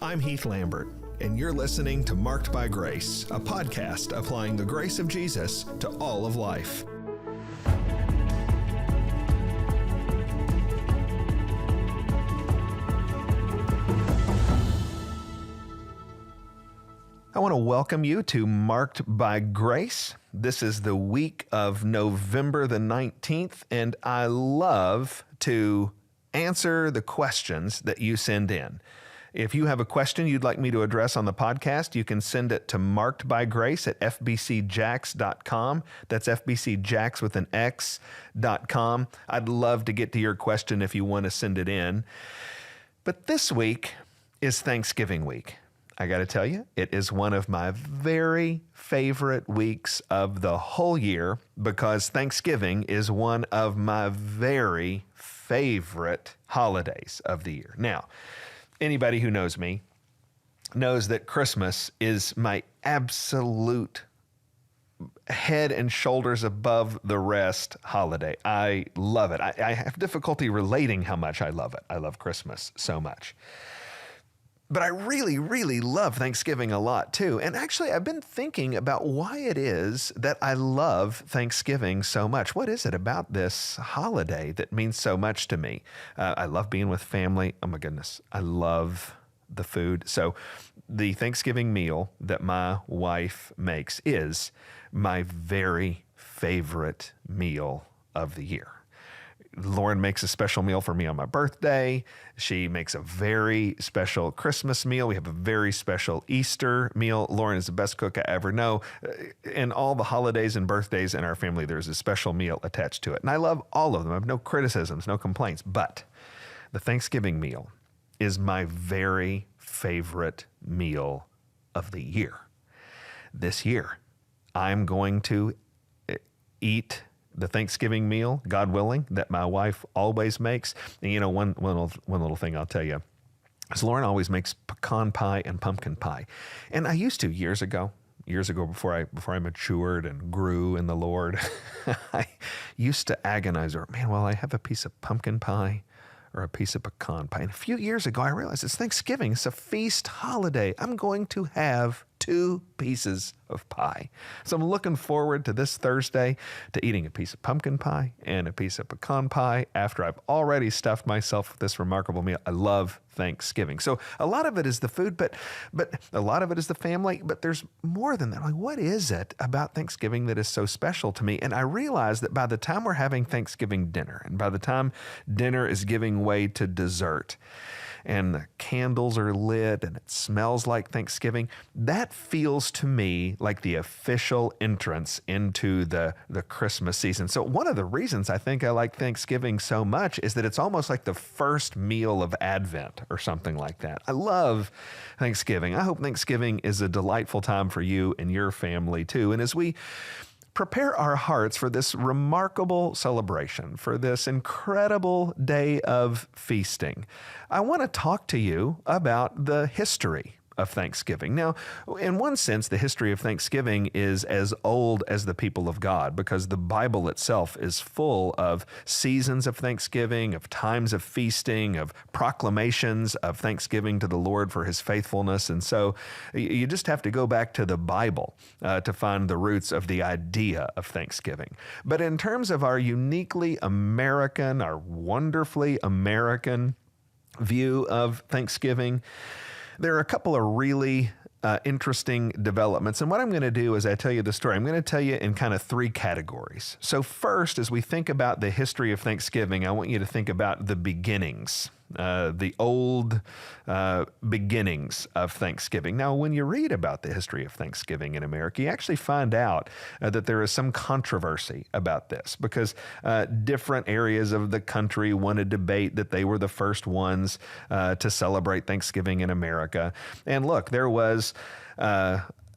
I'm Heath Lambert, and you're listening to Marked by Grace, a podcast applying the grace of Jesus to all of life. I want to welcome you to Marked by Grace. This is the week of November the 19th, and I love to answer the questions that you send in. If you have a question you'd like me to address on the podcast, you can send it to markedbygrace at fbcjax.com. That's fbcjax with an X.com. I'd love to get to your question if you want to send it in. But this week is Thanksgiving week. I got to tell you, it is one of my very favorite weeks of the whole year because Thanksgiving is one of my very favorite holidays of the year. Now, anybody who knows me knows that Christmas is my absolute head and shoulders above the rest holiday. I love it. I have difficulty relating how much I love it. I love Christmas so much. But I really, really love Thanksgiving a lot too. And actually, I've been thinking about why it is that I love Thanksgiving so much. What is it about this holiday that means so much to me? I love being with family. Oh my goodness. I love the food. So the Thanksgiving meal that my wife makes is my very favorite meal of the year. Lauren makes a special meal for me on my birthday. She makes a very special Christmas meal. We have a very special Easter meal. Lauren is the best cook I ever know. In all the holidays and birthdays in our family, there's a special meal attached to it. And I love all of them. I have no criticisms, no complaints. But the Thanksgiving meal is my very favorite meal of the year. This year, I'm going to eat the Thanksgiving meal, God willing, that my wife always makes. And you know, one little thing I'll tell you is Lauren always makes pecan pie and pumpkin pie. And I used to years ago before I matured and grew in the Lord, I used to agonize over, man, will I have a piece of pumpkin pie or a piece of pecan pie? And a few years ago, I realized it's Thanksgiving. It's a feast holiday. I'm going to have 2 pieces of pie. So I'm looking forward to this Thursday to eating a piece of pumpkin pie and a piece of pecan pie after I've already stuffed myself with this remarkable meal. I love Thanksgiving. So a lot of it is the food, but a lot of it is the family, but there's more than that. Like, what is it about Thanksgiving that is so special to me? And I realize that by the time we're having Thanksgiving dinner and by the time dinner is giving way to dessert and the candles are lit and it smells like Thanksgiving, that feels to me like the official entrance into the Christmas season. So one of the reasons I think I like Thanksgiving so much is that it's almost like the first meal of Advent or something like that. I love Thanksgiving. I hope Thanksgiving is a delightful time for you and your family too. And as we prepare our hearts for this remarkable celebration, for this incredible day of feasting, I want to talk to you about the history of Thanksgiving. Now, in one sense, the history of Thanksgiving is as old as the people of God because the Bible itself is full of seasons of Thanksgiving, of times of feasting, of proclamations of thanksgiving to the Lord for his faithfulness. And so you just have to go back to the Bible to find the roots of the idea of Thanksgiving. But in terms of our uniquely American, our wonderfully American view of Thanksgiving, there are a couple of really interesting developments. And what I'm going to do is I tell you the story. I'm going to tell you in kind of 3 categories. So first, as we think about the history of Thanksgiving, I want you to think about the beginnings, the old beginnings of Thanksgiving. Now, when you read about the history of Thanksgiving in America, you actually find out that there is some controversy about this because different areas of the country want to debate that they were the first ones to celebrate Thanksgiving in America. And look, there was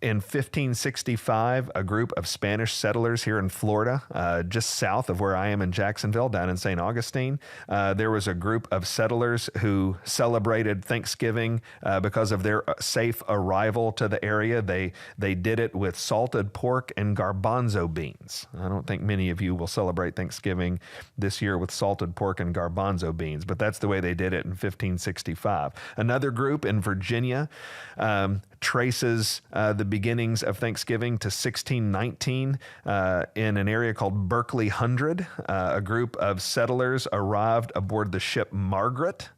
In 1565, a group of Spanish settlers here in Florida, just south of where I am in Jacksonville, down in St. Augustine, there was a group of settlers who celebrated Thanksgiving because of their safe arrival to the area. They did it with salted pork and garbanzo beans. I don't think many of you will celebrate Thanksgiving this year with salted pork and garbanzo beans, but that's the way they did it in 1565. Another group in Virginia traces the beginnings of Thanksgiving to 1619 in an area called Berkeley Hundred. A group of settlers arrived aboard the ship Margaret,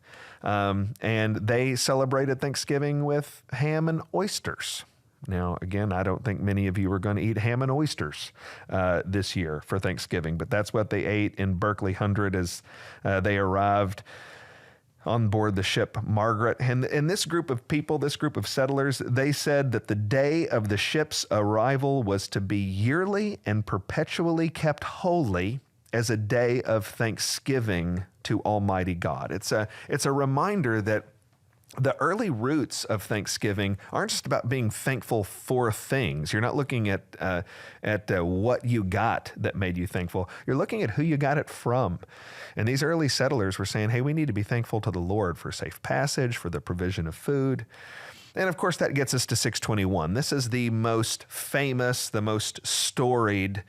and they celebrated Thanksgiving with ham and oysters. Now, again, I don't think many of you are going to eat ham and oysters this year for Thanksgiving, but that's what they ate in Berkeley Hundred as they arrived on board the ship Margaret. And this group of people, this group of settlers, they said that the day of the ship's arrival was to be yearly and perpetually kept holy as a day of thanksgiving to Almighty God. It's a reminder that the early roots of Thanksgiving aren't just about being thankful for things. You're not looking at what you got that made you thankful. You're looking at who you got it from. And these early settlers were saying, hey, we need to be thankful to the Lord for safe passage, for the provision of food. And of course, that gets us to 621. This is the most famous, the most storied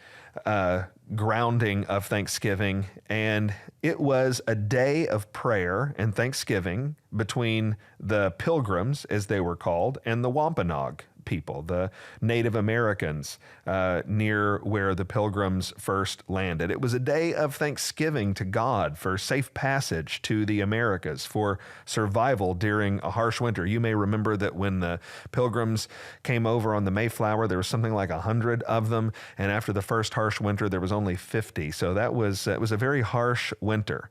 grounding of Thanksgiving. And it was a day of prayer and thanksgiving between the Pilgrims, as they were called, and the Wampanoag people, the Native Americans near where the Pilgrims first landed. It was a day of thanksgiving to God for safe passage to the Americas, for survival during a harsh winter. You may remember that when the Pilgrims came over on the Mayflower, there was something like 100 of them, and after the first harsh winter, there was only 50. So it was a very harsh winter.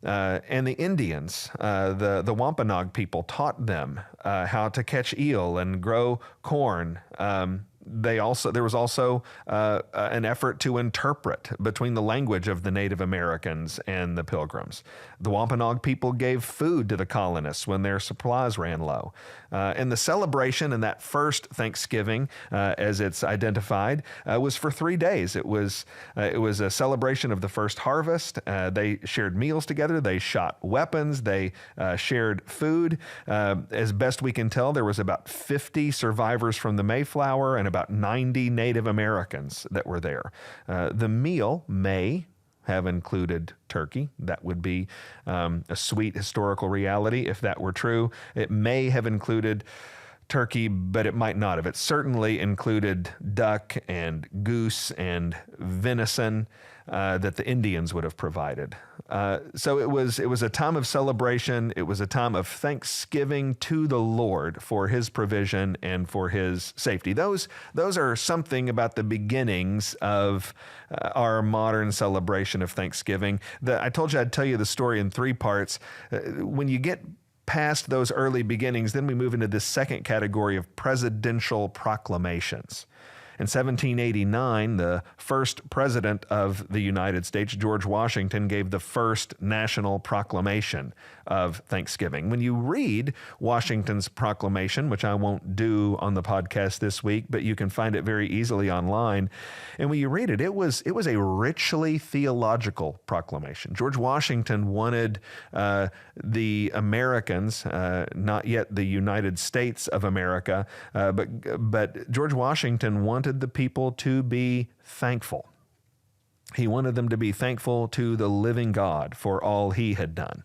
And the Indians, the Wampanoag people, taught them how to catch eel and grow corn. There was also an effort to interpret between the language of the Native Americans and the Pilgrims. The Wampanoag people gave food to the colonists when their supplies ran low. And the celebration in that first Thanksgiving, as it's identified, was for 3 days. It was a celebration of the first harvest. They shared meals together. They shot weapons. They shared food. As best we can tell, there was about 50 survivors from the Mayflower and about 90 Native Americans that were there. The meal may have included turkey. That would be a sweet historical reality if that were true. It may have included turkey, but it might not have. It certainly included duck and goose and venison that the Indians would have provided. So it was a time of celebration. It was a time of thanksgiving to the Lord for his provision and for his safety. Those are something about the beginnings of our modern celebration of Thanksgiving. I told you I'd tell you the story in 3 parts. When you get past those early beginnings, then we move into this second category of presidential proclamations. In 1789, the first president of the United States, George Washington, gave the first national proclamation of Thanksgiving. When you read Washington's proclamation, which I won't do on the podcast this week, but you can find it very easily online, and when you read it, it was a richly theological proclamation. George Washington wanted the Americans, not yet the United States of America, but George Washington wanted the people to be thankful. He wanted them to be thankful to the living God for all he had done.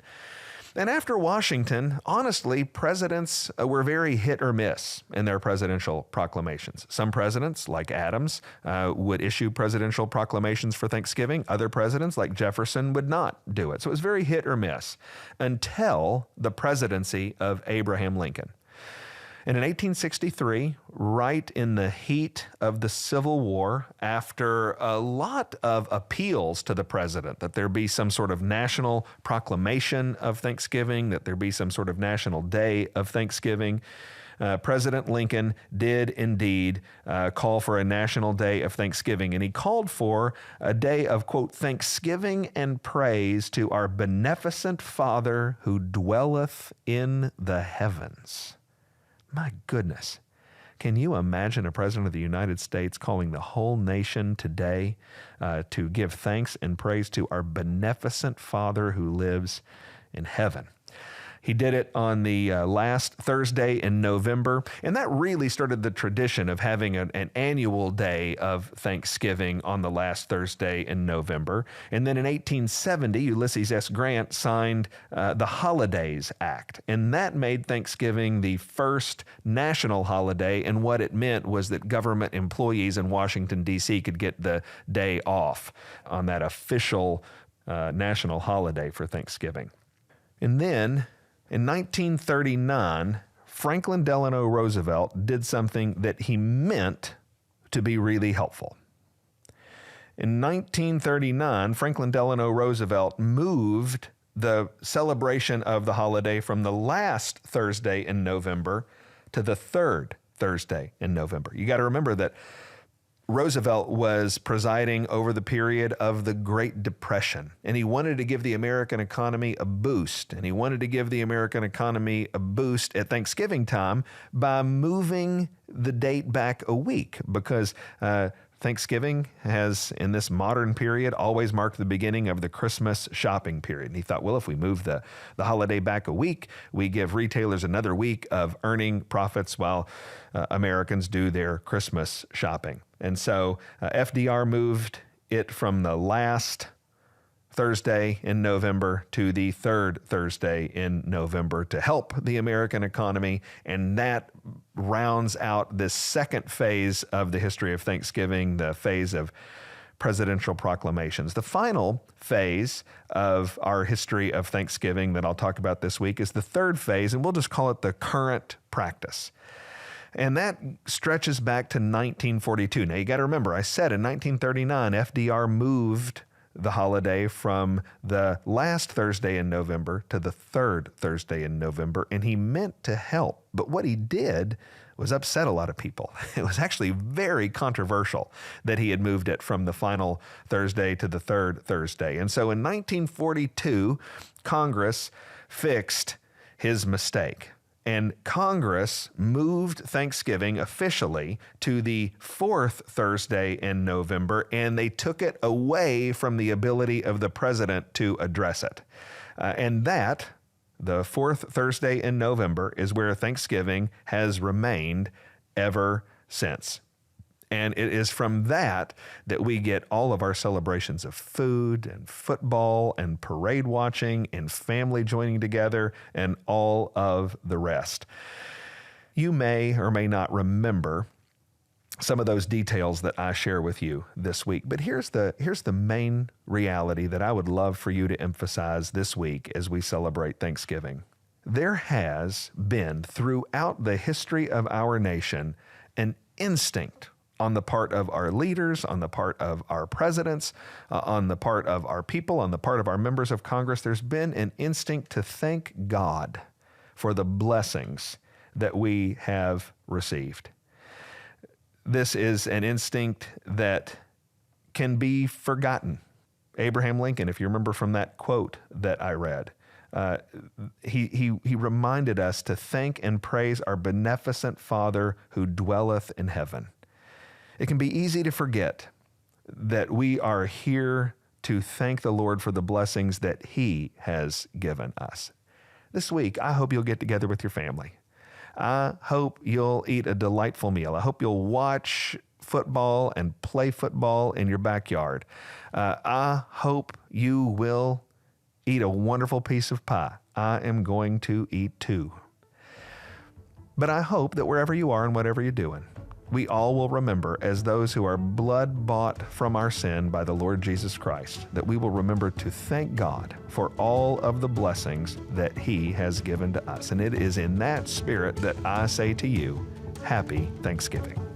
And after Washington, honestly, presidents were very hit or miss in their presidential proclamations. Some presidents, like Adams, would issue presidential proclamations for Thanksgiving. Other presidents, like Jefferson, would not do it. So it was very hit or miss until the presidency of Abraham Lincoln. And in 1863, right in the heat of the Civil War, after a lot of appeals to the president that there be some sort of national proclamation of Thanksgiving, that there be some sort of national day of Thanksgiving, President Lincoln did indeed call for a national day of Thanksgiving. And he called for a day of, quote, thanksgiving and praise to our beneficent Father who dwelleth in the heavens. My goodness. Can you imagine a president of the United States calling the whole nation today to give thanks and praise to our beneficent Father who lives in heaven? He did it on the last Thursday in November, and that really started the tradition of having an annual day of Thanksgiving on the last Thursday in November. And then in 1870, Ulysses S. Grant signed the Holidays Act, and that made Thanksgiving the first national holiday, and what it meant was that government employees in Washington, D.C. could get the day off on that official national holiday for Thanksgiving. And then in 1939, Franklin Delano Roosevelt did something that he meant to be really helpful. In 1939, Franklin Delano Roosevelt moved the celebration of the holiday from the last Thursday in November to the third Thursday in November. You got to remember that Roosevelt was presiding over the period of the Great Depression, and he wanted to give the American economy a boost, and he wanted to give the American economy a boost at Thanksgiving time by moving the date back a week, because Thanksgiving has, in this modern period, always marked the beginning of the Christmas shopping period. And he thought, well, if we move the holiday back a week, we give retailers another week of earning profits while Americans do their Christmas shopping. And so FDR moved it from the last Thursday in November to the third Thursday in November to help the American economy, and that rounds out this second phase of the history of Thanksgiving, the phase of presidential proclamations. The final phase of our history of Thanksgiving that I'll talk about this week is the third phase, and we'll just call it the current practice. And that stretches back to 1942. Now, you got to remember, I said in 1939, FDR moved the holiday from the last Thursday in November to the third Thursday in November, and he meant to help. But what he did was upset a lot of people. It was actually very controversial that he had moved it from the final Thursday to the third Thursday. And so in 1942, Congress fixed his mistake. And Congress moved Thanksgiving officially to the fourth Thursday in November, and they took it away from the ability of the president to address it. And that, the fourth Thursday in November, is where Thanksgiving has remained ever since. And it is from that we get all of our celebrations of food and football and parade watching and family joining together and all of the rest. You may or may not remember some of those details that I share with you this week, but here's the main reality that I would love for you to emphasize this week as we celebrate Thanksgiving. There has been throughout the history of our nation an instinct on the part of our leaders, on the part of our presidents, on the part of our people, on the part of our members of Congress. There's been an instinct to thank God for the blessings that we have received. This is an instinct that can be forgotten. Abraham Lincoln, if you remember from that quote that I read, he reminded us to thank and praise our beneficent Father who dwelleth in heaven. It can be easy to forget that we are here to thank the Lord for the blessings that He has given us. This week, I hope you'll get together with your family. I hope you'll eat a delightful meal. I hope you'll watch football and play football in your backyard. I hope you will eat a wonderful piece of pie. I am going to eat too. But I hope that wherever you are and whatever you're doing, we all will remember, as those who are blood-bought from our sin by the Lord Jesus Christ, that we will remember to thank God for all of the blessings that He has given to us. And it is in that spirit that I say to you, Happy Thanksgiving.